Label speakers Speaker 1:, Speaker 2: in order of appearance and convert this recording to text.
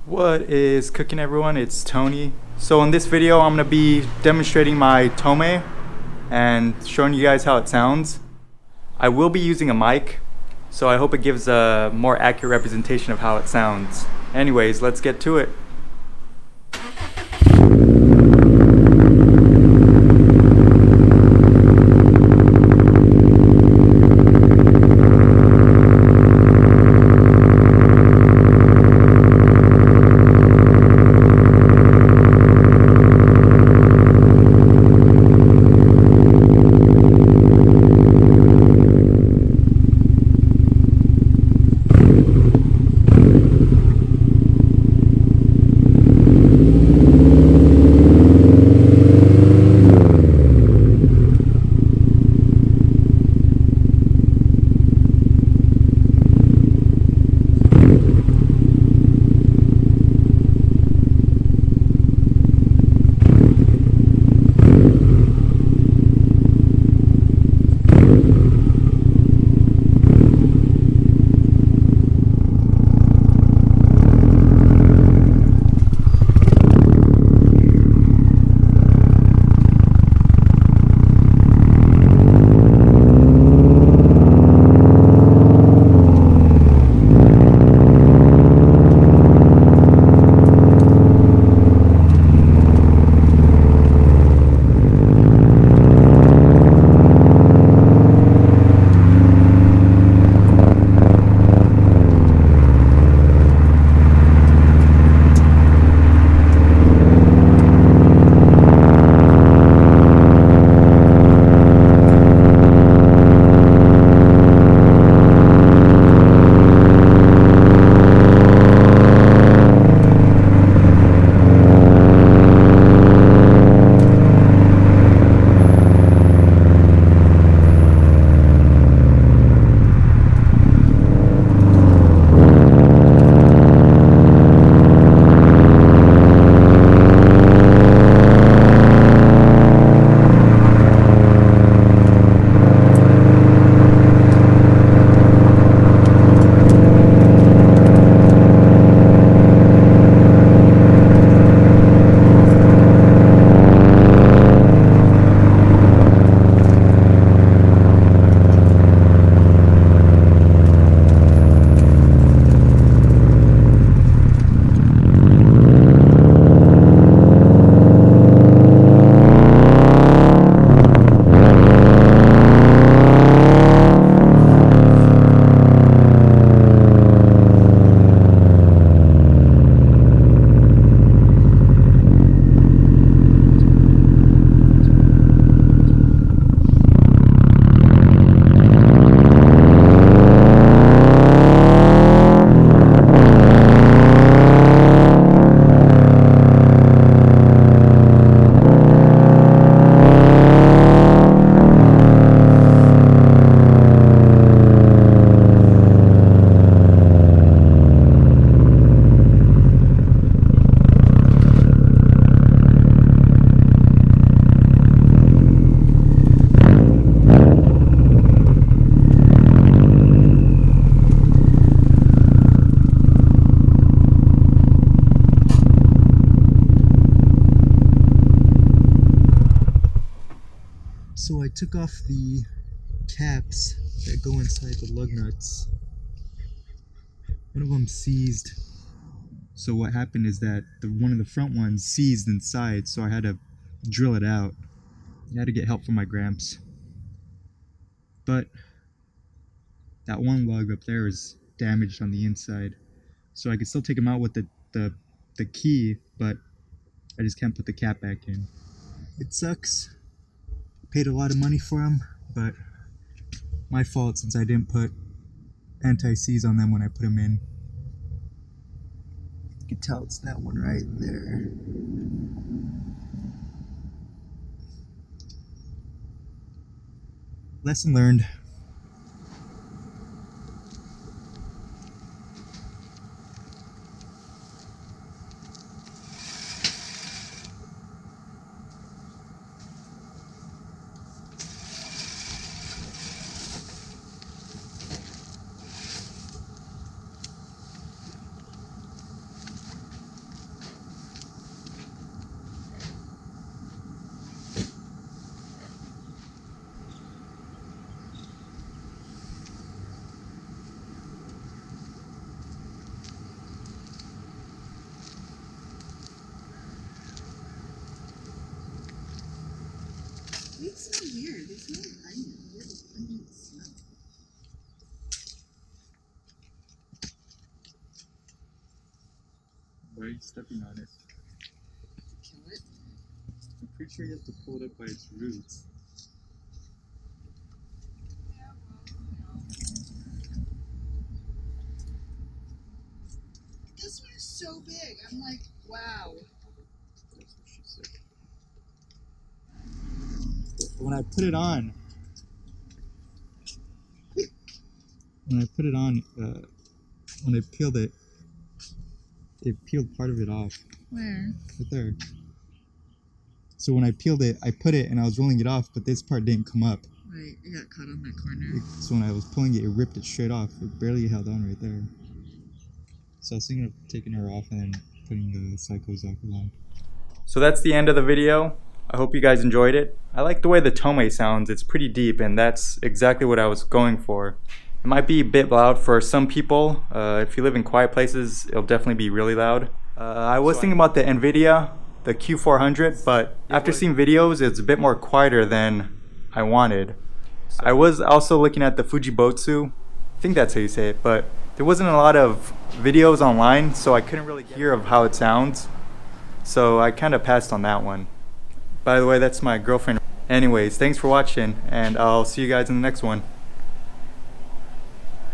Speaker 1: What is cooking, everyone? It's Tony. So in this video I'm going to be demonstrating my Tomei and showing you guys how it sounds. I will be using a mic, so I hope it gives a more accurate representation of how it sounds. Anyways, let's get to it.
Speaker 2: So I took off the caps that go inside the lug nuts. One of them seized. So what happened is that one of the front ones seized inside, so I had to drill it out. I had to get help from my gramps. But that one lug up there is damaged on the inside. So I could still take them out with the key, but I just can't put the cap back in. It sucks. Paid a lot of money for them, but my fault since I didn't put anti-seize on them when I put them in. You can tell it's that one right there. Lesson learned.
Speaker 3: so weird. They smell like onion. They have an onion smell.
Speaker 2: Why are you stepping on it?
Speaker 3: Kill it.
Speaker 2: I'm pretty sure you have to pull it up by its roots.
Speaker 3: This one is so big. I'm like, wow.
Speaker 2: That's what she said. When I put it on, when I peeled it, it peeled part of it off.
Speaker 3: Where?
Speaker 2: Right there. So when I peeled it, I put it and I was rolling it off, but this part didn't come up.
Speaker 3: Right, it got caught on that corner.
Speaker 2: So when I was pulling it, it ripped it straight off. It barely held on right there. So I was thinking of taking her off and then putting the Psychozocker on.
Speaker 1: So that's the end of the video. I hope you guys enjoyed it. I like the way the Tomei sounds. It's pretty deep, and that's exactly what I was going for. It might be a bit loud for some people. If you live in quiet places, it'll definitely be really loud. I was thinking about the NVIDIA, the Q400, but after seeing videos, it's a bit more quieter than I wanted. I was also looking at the Fujibotsu. I think that's how you say it, but there wasn't a lot of videos online, so I couldn't really hear of how it sounds. So I kind of passed on that one. By the way, that's my girlfriend. Anyways, thanks for watching, and I'll see you guys in the next one.